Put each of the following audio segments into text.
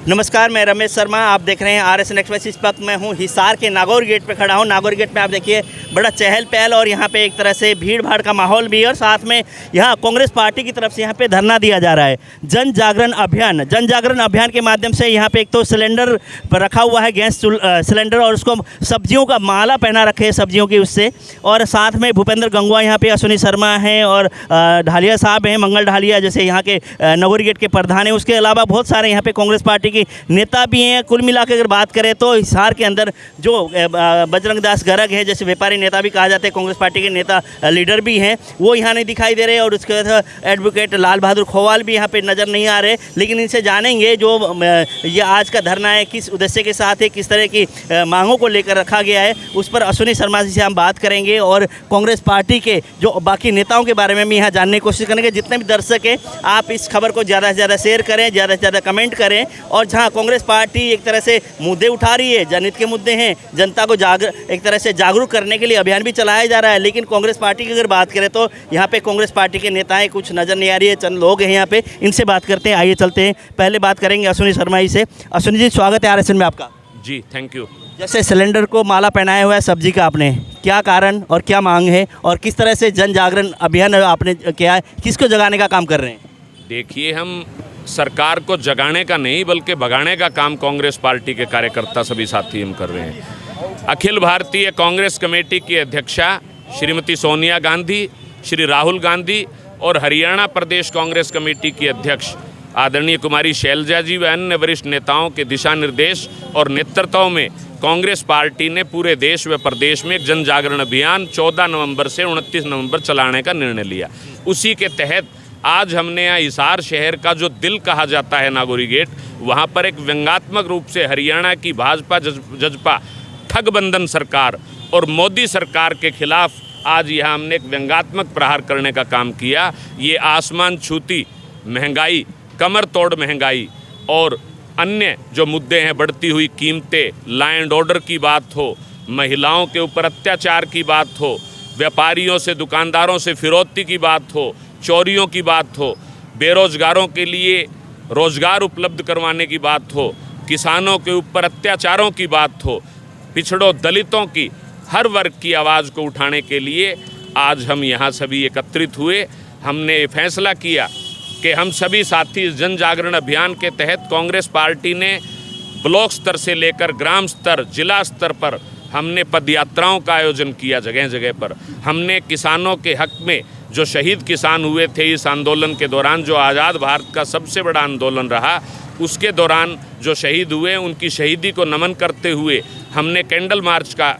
नमस्कार, मैं रमेश शर्मा। आप देख रहे हैं RSN एक्सप्रेस। इस वक्त मैं हूं हिसार के नागौर गेट पे खड़ा हूं। नागौर गेट में आप देखिए बड़ा चहल पहल और यहां पे एक तरह से भीड़ भाड़ का माहौल भी है और साथ में यहां कांग्रेस पार्टी की तरफ से यहां पे धरना दिया जा रहा है। जन जागरण अभियान के माध्यम से यहां पे एक तो सिलेंडर पर रखा हुआ है, गैस सिलेंडर, और उसको सब्जियों का माला पहना रखे है सब्जियों की उससे, और साथ में भूपेंद्र गंगवा यहाँ पे, अश्विनी शर्मा हैं और ढालिया साहब हैं, मंगल ढालिया जैसे यहाँ के नागौर गेट के प्रधान हैं। उसके अलावा बहुत सारे यहाँ पे कांग्रेस पार्टी की नेता भी हैं। कुल मिला के अगर बात करें तो हिसार के अंदर जो बजरंग दास गर्ग है, जैसे व्यापारी नेता भी कहा जाता है, कांग्रेस पार्टी के नेता लीडर भी हैं, वो यहाँ नहीं दिखाई दे रहे। और उसके बाद एडवोकेट लाल बहादुर खोवाल भी यहाँ पे नज़र नहीं आ रहे। लेकिन इनसे जानेंगे जो ये आज का धरना है किस उद्देश्य के साथ है, किस तरह की मांगों को लेकर रखा गया है, उस पर अश्विनी शर्मा जी से हम बात करेंगे और कांग्रेस पार्टी के जो बाकी नेताओं के बारे में भी यहाँ जानने की कोशिश करेंगे। जितने भी दर्शक हैं, आप इस खबर को ज़्यादा से ज़्यादा शेयर करें, ज़्यादा से ज़्यादा कमेंट करें। और जहाँ कांग्रेस पार्टी एक तरह से मुद्दे उठा रही है, जनहित के मुद्दे हैं, जनता को एक तरह से जागरूक करने के लिए अभियान भी चलाया जा रहा है। लेकिन कांग्रेस पार्टी की अगर बात करें तो यहाँ पे कांग्रेस पार्टी के नेताएं कुछ नज़र नहीं आ रही है। चंद लोग हैं यहाँ पे, इनसे बात करते हैं। आइए चलते हैं, पहले बात करेंगे अश्विनी शर्मा जी से। अश्विनी जी, स्वागत है RSN में आपका। जी, थैंक यू। जैसे सिलेंडर को माला पहनाया हुआ है सब्जी का, आपने क्या कारण और क्या मांग है और किस तरह से जन जागरण अभियान आपने किया है, किसको जगाने का काम कर रहे हैं? देखिए, हम सरकार को जगाने का नहीं बल्कि भगाने का काम कांग्रेस पार्टी के कार्यकर्ता सभी साथी हम कर रहे हैं। अखिल भारतीय कांग्रेस कमेटी की अध्यक्षा श्रीमती सोनिया गांधी, श्री राहुल गांधी और हरियाणा प्रदेश कांग्रेस कमेटी की अध्यक्ष आदरणीय कुमारी शैलजा जी व अन्य वरिष्ठ नेताओं के दिशा निर्देश और नेतृत्व में कांग्रेस पार्टी ने पूरे देश व प्रदेश में एक जन जागरण अभियान 14 नवंबर से 29 नवंबर चलाने का निर्णय लिया। उसी के तहत आज हमने यहाँ हिसार शहर का जो दिल कहा जाता है नागौरी गेट, वहाँ पर एक व्यंग्यात्मक रूप से हरियाणा की भाजपा जजपा ठगबंधन सरकार और मोदी सरकार के खिलाफ आज यहाँ हमने एक व्यंग्यात्मक प्रहार करने का काम किया। ये आसमान छूती महंगाई, कमर तोड़ महंगाई और अन्य जो मुद्दे हैं, बढ़ती हुई कीमतें, लॉ एंड ऑर्डर की बात हो, महिलाओं के ऊपर अत्याचार की बात हो, व्यापारियों से दुकानदारों से फिरौती की बात हो, चोरियों की बात हो, बेरोजगारों के लिए रोजगार उपलब्ध करवाने की बात हो, किसानों के ऊपर अत्याचारों की बात हो, पिछड़ों दलितों की हर वर्ग की आवाज़ को उठाने के लिए आज हम यहाँ सभी एकत्रित हुए। हमने फैसला किया कि हम सभी साथी जन जागरण अभियान के तहत कांग्रेस पार्टी ने ब्लॉक स्तर से लेकर ग्राम स्तर, जिला स्तर पर हमने पदयात्राओं का आयोजन किया। जगह जगह पर हमने किसानों के हक में, जो शहीद किसान हुए थे इस आंदोलन के दौरान, जो आज़ाद भारत का सबसे बड़ा आंदोलन रहा, उसके दौरान जो शहीद हुए उनकी शहीदी को नमन करते हुए हमने कैंडल मार्च का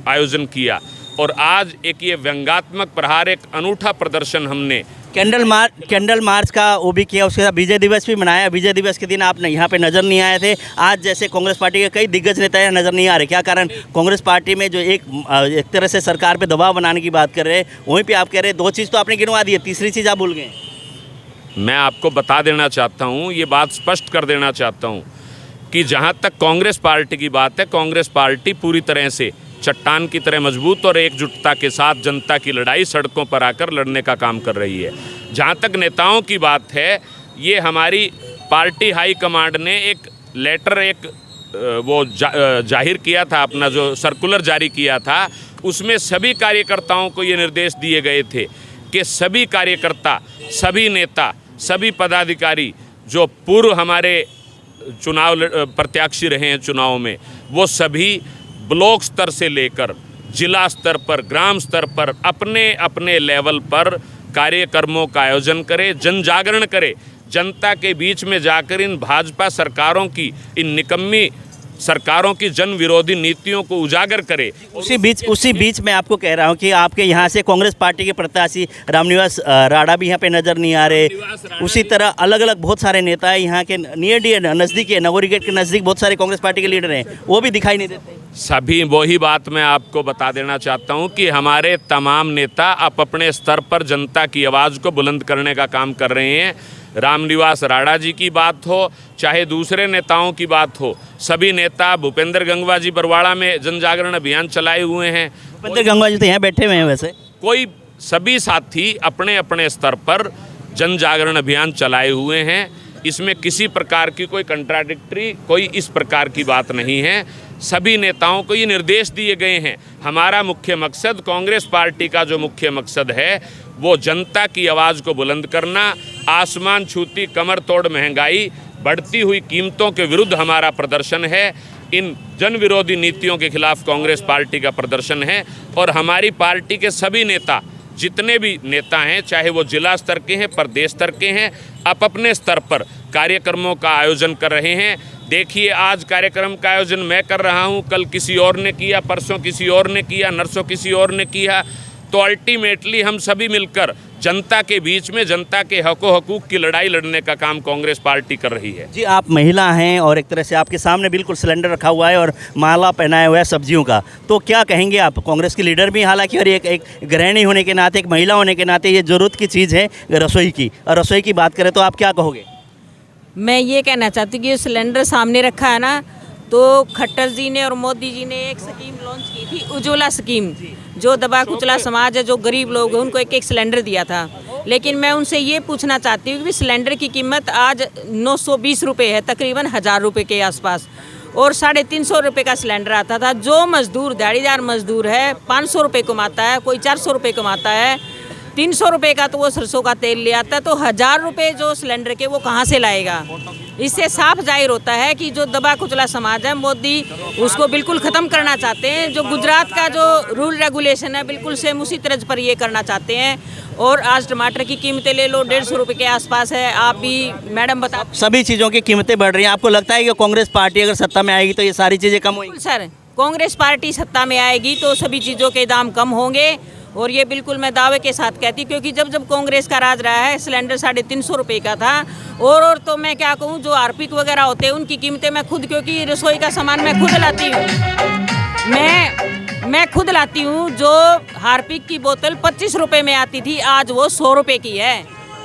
आयोजन किया। और आज एक ये व्यंग्यात्मक प्रहार, एक अनूठा प्रदर्शन हमने कैंडल मार्च का वो भी किया। उसके साथ विजय दिवस भी मनाया। विजय दिवस के दिन आप यहाँ पे नज़र नहीं आए थे। आज जैसे कांग्रेस पार्टी के कई दिग्गज नेता यहाँ नज़र नहीं आ रहे, क्या कारण? कांग्रेस पार्टी में जो एक तरह से सरकार पे दबाव बनाने की बात कर रहे हैं, वहीं पे आप कह रहे हैं दो चीज़ तो आपने गिनवा दी है, तीसरी चीज़ आप भूल गए। मैं आपको बता देना चाहता हूँ, ये बात स्पष्ट कर देना चाहता हूँ कि जहाँ तक कांग्रेस पार्टी की बात है, कांग्रेस पार्टी पूरी तरह से चट्टान की तरह मजबूत और एकजुटता के साथ जनता की लड़ाई सड़कों पर आकर लड़ने का काम कर रही है। जहाँ तक नेताओं की बात है, ये हमारी पार्टी हाई कमांड ने एक लेटर, जाहिर किया था, अपना जो सर्कुलर जारी किया था, उसमें सभी कार्यकर्ताओं को ये निर्देश दिए गए थे कि सभी कार्यकर्ता, सभी नेता, सभी पदाधिकारी जो पूर्व हमारे चुनाव प्रत्याशी रहे हैं चुनाव में, वो सभी ब्लॉक स्तर से लेकर जिला स्तर पर, ग्राम स्तर पर अपने अपने लेवल पर कार्यक्रमों का आयोजन करें, जन जागरण करें, जनता के बीच में जाकर इन भाजपा सरकारों की, इन निकम्मी सरकारों की जन विरोधी नीतियों को उजागर करे। उसी बीच मैं आपको कह रहा हूं कि आपके यहाँ से कांग्रेस पार्टी के प्रत्याशी रामनिवास राणा भी यहाँ पे नज़र नहीं आ रहे। उसी तरह अलग अलग बहुत सारे नेता हैं यहाँ के नियर नज़दीक है, नागौरी गेट के नज़दीक बहुत सारे कांग्रेस पार्टी के लीडर हैं, वो भी दिखाई नहीं देते। सभी वही बात मैं आपको बता देना चाहता हूँ कि हमारे तमाम नेता अपने स्तर पर जनता की आवाज़ को बुलंद करने का काम कर रहे हैं। रामनिवास राणा जी की बात हो, चाहे दूसरे नेताओं की बात हो, सभी नेता, भूपेंद्र गंगवा जी बरवाड़ा में जन जागरण अभियान चलाए हुए हैं। भूपेंद्र गंगवा जी तो यहाँ बैठे हुए हैं। वैसे कोई सभी साथी अपने अपने स्तर पर जन जागरण अभियान चलाए हुए हैं। इसमें किसी प्रकार की कोई कंट्राडिक्टरी, कोई इस प्रकार की बात नहीं है। सभी नेताओं को ये निर्देश दिए गए हैं। हमारा मुख्य मकसद, कांग्रेस पार्टी का जो मुख्य मकसद है वो जनता की आवाज़ को बुलंद करना, आसमान छूती कमर तोड़ महंगाई, बढ़ती हुई कीमतों के विरुद्ध हमारा प्रदर्शन है। इन जन विरोधी नीतियों के खिलाफ कांग्रेस पार्टी का प्रदर्शन है। और हमारी पार्टी के सभी नेता, जितने भी नेता हैं, चाहे वो जिला स्तर के हैं, प्रदेश स्तर के हैं, अपने स्तर पर कार्यक्रमों का आयोजन कर रहे हैं। देखिए, आज कार्यक्रम का आयोजन मैं कर रहा हूं, कल किसी और ने किया, परसों किसी और ने किया, नरसों किसी और ने किया। तो अल्टीमेटली हम सभी मिलकर जनता के बीच में जनता के हकूक़ की लड़ाई लड़ने का काम कांग्रेस पार्टी कर रही है। जी, आप महिला हैं और एक तरह से आपके सामने बिल्कुल सिलेंडर रखा हुआ है और माला पहनाया हुआ है सब्जियों का, तो क्या कहेंगे आप? कांग्रेस की लीडर भी हालांकि, और एक गृहिणी होने के नाते, एक महिला होने के नाते ये ज़रूरत की चीज़ है रसोई की, और रसोई की बात करें तो आप क्या कहोगे? मैं ये कहना चाहती हूँ कि ये सिलेंडर सामने रखा है ना, तो खट्टर जी ने और मोदी जी ने एक स्कीम लॉन्च की थी, उज्ज्वला स्कीम, जो दबा कुचला समाज है, जो गरीब लोग हैं, उनको एक एक सिलेंडर दिया था। लेकिन मैं उनसे ये पूछना चाहती हूँ कि सिलेंडर की कीमत आज 920 रुपये है, तकरीबन 1000 रुपये के आसपास, और 350 रुपये का सिलेंडर आता था। जो मजदूर, दिहाड़ीदार मजदूर है, 500 रुपये कमाता है, कोई 400 रुपये कमाता है, 300 रुपये का तो वो सरसों का तेल ले आता है, तो 1000 रुपये जो सिलेंडर के वो कहाँ से लाएगा? इससे साफ जाहिर होता है कि जो दबा कुचला समाज है, मोदी उसको बिल्कुल ख़त्म करना चाहते हैं। जो गुजरात का जो रूल रेगुलेशन है, बिल्कुल सेम उसी तर्ज पर ये करना चाहते हैं। और आज टमाटर की कीमतें ले लो, 150 रुपये के आसपास है। आप भी मैडम बता, सभी चीज़ों की कीमतें बढ़ रही हैं। आपको लगता है कि कांग्रेस पार्टी अगर सत्ता में आएगी तो ये सारी चीज़ें कम होंगी? सर, कांग्रेस पार्टी सत्ता में आएगी तो सभी चीज़ों के दाम कम होंगे, और ये बिल्कुल मैं दावे के साथ कहती हूँ, क्योंकि जब कांग्रेस का राज रहा है, सिलेंडर 350 रुपये का था। और तो मैं क्या कहूँ, जो हार्पिक वगैरह होते हैं उनकी कीमतें मैं खुद, क्योंकि रसोई का सामान मैं खुद लाती हूँ, मैं खुद लाती हूँ। जो हार्पिक की बोतल 25 रुपये में आती थी, आज वो 100 रुपये की है।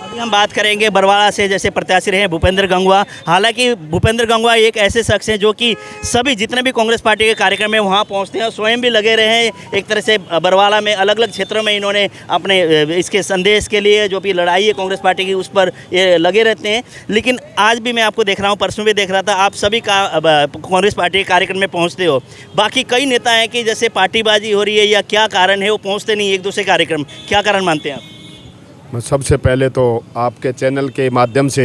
अभी हम बात करेंगे बरवाला से, जैसे प्रत्याशी रहे भूपेंद्र गंगवा। हालांकि भूपेंद्र गंगवा एक ऐसे शख्स हैं जो कि सभी जितने भी कांग्रेस पार्टी के कार्यक्रम में वहाँ पहुँचते हैं और स्वयं भी लगे रहे हैं। एक तरह से बरवाला में अलग अलग क्षेत्रों में इन्होंने अपने इसके संदेश के लिए जो भी लड़ाई है कांग्रेस पार्टी की, उस पर ये लगे रहते हैं। लेकिन आज भी मैं आपको देख रहा हूँ, परसों भी देख रहा था, आप सभी कांग्रेस पार्टी के कार्यक्रम में पहुँचते हो। बाकी कई नेता हैं कि जैसे पार्टीबाजी हो रही है या क्या कारण है, वो पहुँचते नहीं एक दूसरे कार्यक्रम, क्या कारण मानते हैं आप? मैं सबसे पहले तो आपके चैनल के माध्यम से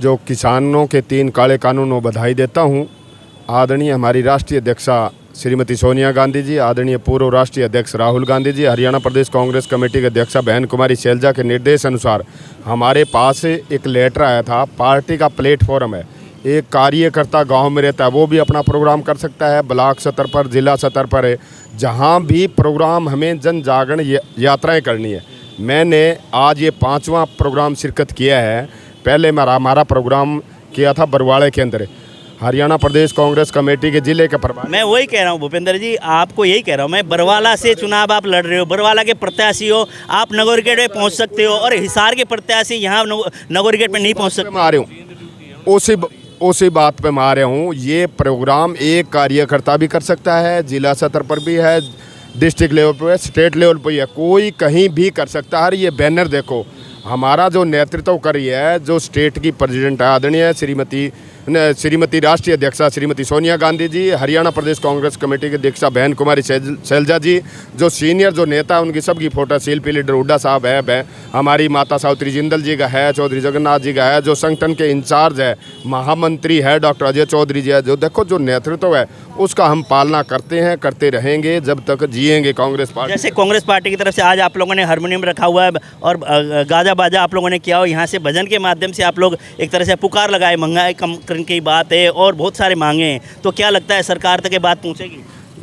जो किसानों के 3 काले कानूनों बधाई देता हूं। आदरणीय हमारी राष्ट्रीय अध्यक्षा श्रीमती सोनिया गांधी जी, आदरणीय पूर्व राष्ट्रीय अध्यक्ष राहुल गांधी जी, हरियाणा प्रदेश कांग्रेस कमेटी के अध्यक्षा बहन कुमारी शैलजा के निर्देश अनुसार हमारे पास एक लेटर आया था। पार्टी का प्लेटफॉर्म है, एक कार्यकर्ता गांव में रहता है, वो भी अपना प्रोग्राम कर सकता है, ब्लॉक स्तर पर, जिला स्तर पर है, जहाँ भी प्रोग्राम हमें जन जागरण यात्राएँ करनी है। मैंने आज ये 5वां प्रोग्राम शिरकत किया है। पहले हमारा प्रोग्राम किया था बरवाड़े के अंदर, हरियाणा प्रदेश कांग्रेस कमेटी के जिले के प्रभारी। मैं वही कह रहा हूँ भूपेंद्र जी, आपको यही कह रहा हूँ मैं, बरवाला से चुनाव आप लड़ रहे हो, बरवाला के प्रत्याशी हो, आप नागौरगेट में पहुँच सकते हो, और हिसार के प्रत्याशी यहाँ नागौरगेट में नहीं पहुँच सकते। मैं आ रहा हूँ उसी बात पे मैं आ रहा हूँ। ये प्रोग्राम एक कार्यकर्ता भी कर सकता है, जिला स्तर पर भी है, डिस्ट्रिक्ट लेवल पर है, स्टेट लेवल पर है, कोई कहीं भी कर सकता है। ये बैनर देखो, हमारा जो नेतृत्व कर रही है, जो स्टेट की प्रेसिडेंट है आदरणीय श्रीमती राष्ट्रीय अध्यक्षा श्रीमती सोनिया गांधी जी, हरियाणा प्रदेश कांग्रेस कमेटी के अध्यक्षा बहन कुमारी शैलजा जी, जो सीनियर जो नेता उनकी सबकी फोटो, शिल्पी लीडर हुड्डा साहब है, हमारी माता सावित्री जिंदल जी का है, चौधरी जगन्नाथ जी का है, जो संगठन के इंचार्ज है, महामंत्री है डॉक्टर अजय चौधरी जी है। जो देखो जो नेतृत्व है उसका हम पालना करते हैं, करते रहेंगे जब तक जिएंगे कांग्रेस पार्टी। जैसे कांग्रेस पार्टी की तरफ से आज आप लोगों ने हारमोनियम रखा हुआ है और गाजा बाजा आप लोगों ने किया हो, यहाँ से भजन के माध्यम से आप लोग एक तरह से पुकार लगाए, महंगाई कम करने की बात है और बहुत सारे मांगे हैं, तो क्या लगता है सरकार तक ये बात पहुँचेगी?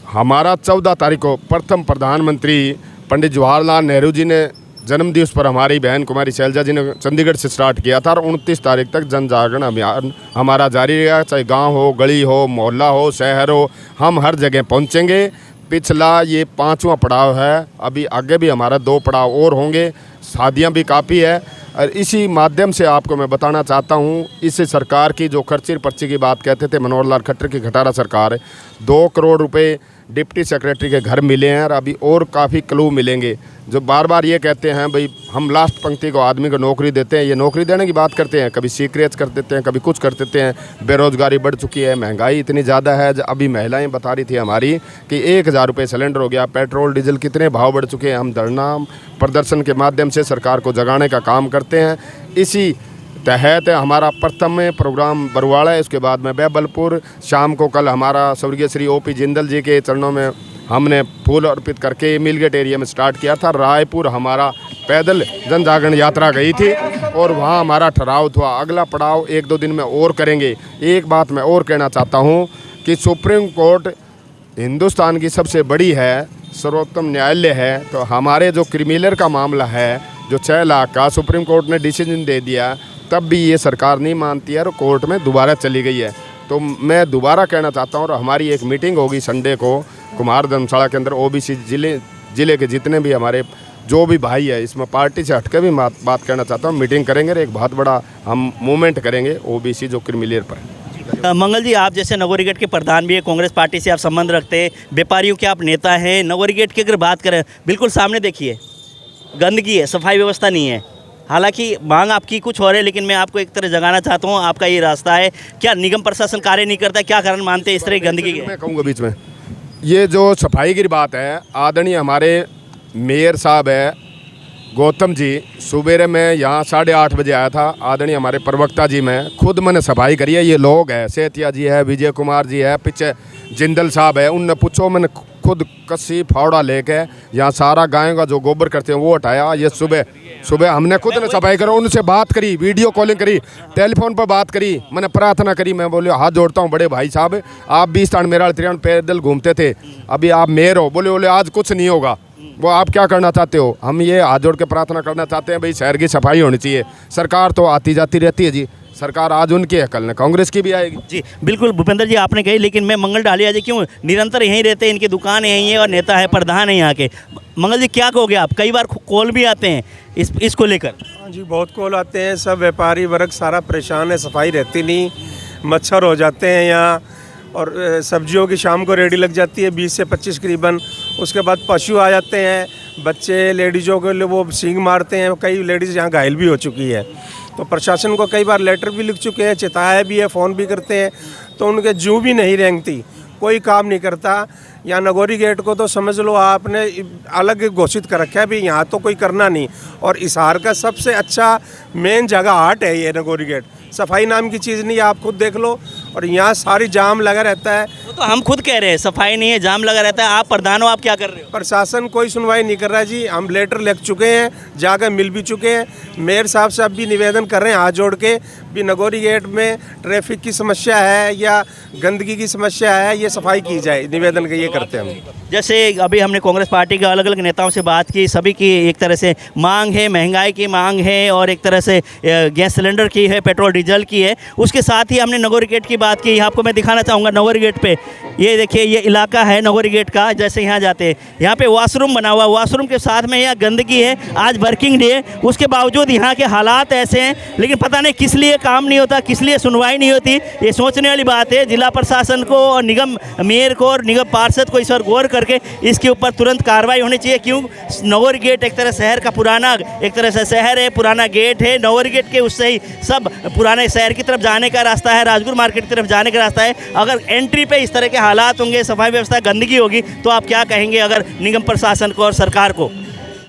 हमारा 14 तारीख को प्रथम प्रधानमंत्री पंडित जवाहरलाल नेहरू जी ने जन्मदिवस पर हमारी बहन कुमारी शैलजा जी ने चंडीगढ़ से स्टार्ट किया था, और 29 तारीख तक जन जागरण अभियान हमारा जारी रहेगा। चाहे गांव हो, गली हो, मोहल्ला हो, शहर हो, हम हर जगह पहुंचेंगे। पिछला ये 5वां पड़ाव है, अभी आगे भी हमारा 2 पड़ाव और होंगे, शादियां भी काफ़ी है। और इसी माध्यम से आपको मैं बताना चाहता हूँ, इससे सरकार की जो खर्ची पर्ची की बात कहते थे मनोहर लाल खट्टर की खटारा सरकार है, 2 करोड़ रुपए डिप्टी सेक्रेटरी के घर मिले हैं और अभी और काफ़ी क्लू मिलेंगे जो बार बार ये कहते हैं भाई हम लास्ट पंक्ति को आदमी को नौकरी देते हैं, ये नौकरी देने की बात करते हैं, कभी सीक्रेट कर देते हैं, कभी कुछ कर देते हैं। बेरोज़गारी बढ़ चुकी है, महंगाई इतनी ज़्यादा है। अभी महिलाएं बता रही थी हमारी कि 1000 रुपये सिलेंडर हो गया, पेट्रोल डीजल कितने भाव बढ़ चुके हैं। हम धरना प्रदर्शन के माध्यम से सरकार को जगाने का काम करते हैं। इसी तहत हमारा प्रथम प्रोग्राम बरुआड़ा है, उसके बाद में बैबलपुर, शाम को कल हमारा स्वर्गीय श्री OP जिंदल जी के चरणों में हमने फूल अर्पित करके मिलगेट एरिया में स्टार्ट किया था। रायपुर हमारा पैदल जन जागरण यात्रा गई थी और वहाँ हमारा ठहराव था। अगला पड़ाव 1-2 दिन में और करेंगे। एक बात मैं और कहना चाहता हूँ कि सुप्रीम कोर्ट हिंदुस्तान की सबसे बड़ी है, सर्वोत्तम न्यायालय है, तो हमारे जो क्रिमिनल का मामला है जो 6 लाख का सुप्रीम कोर्ट ने डिसीजन दे दिया, तब भी ये सरकार नहीं मानती है और कोर्ट में दोबारा चली गई है। तो मैं दोबारा कहना चाहता हूँ और हमारी एक मीटिंग होगी संडे को कुमार धर्मशाला के अंदर। OBC ज़िले के जितने भी हमारे जो भी भाई है, इसमें पार्टी से हटके भी बात करना चाहता हूँ। मीटिंग करेंगे और एक बहुत बड़ा हम मूवमेंट करेंगे OBC जो क्रिमिनल पर है। मंगल जी, आप जैसे नगोरी गेट के प्रधान भी है, कांग्रेस पार्टी से आप संबंध रखते हैं, व्यापारियों के आप नेता हैं। नगोरी गेट की अगर बात करें, बिल्कुल सामने देखिए गंदगी है, सफाई व्यवस्था नहीं है। हालांकि मांग आपकी कुछ और है, लेकिन मैं आपको एक तरह जगाना चाहता हूँ, आपका ये रास्ता है। क्या निगम प्रशासन कार्य नहीं करता, क्या कारण मानते हैं इस तरह की गंदगी के? मैं कहूँगा बीच में ये जो सफाई की बात है, आदरणीय हमारे मेयर साहब है गौतम जी, सुबेरे में यहाँ 8:30 बजे आया था। आदरणीय हमारे प्रवक्ता जी में खुद मैंने सफाई करी है। ये लोग है, सेतिया जी है, विजय कुमार जी है, पीछे जिंदल साहब है, उनने पूछो, मैंने खुद कस्सी फावड़ा लेके यहाँ सारा गायों का जो गोबर करते हैं वो हटाया। ये सुबह हमने खुद ने सफाई करा, उनसे बात करी, वीडियो कॉलिंग करी, टेलीफोन पर बात करी, मैंने प्रार्थना करी। मैं बोले हाथ जोड़ता हूँ बड़े भाई साहब, आप 20 तान मेरा 3 पैदल घूमते थे, अभी आप मेयर हो, बोले आज कुछ नहीं होगा। वो आप क्या करना चाहते हो? हम ये हाथ जोड़ के प्रार्थना करना चाहते हैं भाई शहर की सफाई होनी चाहिए। सरकार तो आती जाती रहती है जी, सरकार आज उनकी है, कल ने कांग्रेस की भी आएगी। जी बिल्कुल भूपेंद्र जी आपने कही, लेकिन मैं मंगल डालिया जी क्यों निरंतर यहीं रहते हैं, इनकी दुकान यहीं है और नेता है, प्रधान है यहाँ के। मंगल जी क्या कहोगे आप? कई बार कॉल भी आते हैं इसको लेकर। हाँ जी, बहुत कॉल आते हैं, सब व्यापारी वर्ग सारा परेशान है, सफाई रहती नहीं, मच्छर हो जाते हैं यहाँ, और सब्जियों की शाम को रेडी लग जाती है 20 से 25 करीबन। उसके बाद पशु आ जाते हैं, बच्चे लेडीज़ों के लिए वो सींग मारते हैं, कई लेडीज़ यहाँ घायल भी हो चुकी है। तो प्रशासन को कई बार लेटर भी लिख चुके हैं, चिताया भी है, फ़ोन भी करते हैं, तो उनके जू भी नहीं रेंगती, कोई काम नहीं करता। यहाँ नगोरी गेट को तो समझ लो आपने अलग घोषित कर रखा है, भी यहाँ तो कोई करना नहीं। और हिसार का सबसे अच्छा मेन जगह हाट है ये नगोरी गेट, सफाई नाम की चीज़ नहीं है, आप खुद देख लो। और यहाँ सारी जाम लगा रहता है। तो हम खुद कह रहे हैं सफाई नहीं है, जाम लगा रहता है, आप प्रधान हो, आप क्या कर रहे हो? प्रशासन कोई सुनवाई नहीं कर रहा है जी। हम लेटर लिख चुके हैं, जाकर मिल भी चुके हैं, मेयर साहब से अब भी निवेदन कर रहे हैं हाथ जोड़ के भी नगोरी गेट में ट्रैफिक की समस्या है या गंदगी की समस्या है, ये सफाई की जाए, निवेदन का ये करते हैं हम। जैसे अभी हमने कांग्रेस पार्टी के अलग अलग नेताओं से बात की, सभी की एक तरह से मांग है, महंगाई की मांग है और एक तरह से गैस सिलेंडर की है, पेट्रोल डीजल की है। उसके साथ ही हमने नगोरी गेट की बात की। आपको मैं दिखाना चाहूँगा नगोरी गेट पे, ये देखिए ये इलाका है नगोरी गेट का। जैसे यहाँ जाते हैं, यहाँ पे वॉशरूम बना हुआ, वॉशरूम के साथ में यहाँ गंदगी है। आज वर्किंग डे है, उसके बावजूद यहाँ के हालात ऐसे हैं, लेकिन पता नहीं किस लिए काम नहीं होता, किस लिए सुनवाई नहीं होती। ये सोचने वाली बात है। जिला प्रशासन को और निगम मेयर को और निगम पार्षद को इस पर गौर करके इसके ऊपर तुरंत कार्रवाई होनी चाहिए। क्यों? नगोरी गेट एक तरह शहर का पुराना, एक तरह से शहर है, पुराना गेट है। नगोरी गेट के उससे ही सब पुराने शहर की तरफ जाने का रास्ता है, राजगुरु मार्केट की तरफ जाने का रास्ता है। अगर एंट्री पे इस तरह के हालात होंगे, सफाई व्यवस्था, गंदगी होगी, तो आप क्या कहेंगे अगर निगम प्रशासन को और सरकार को?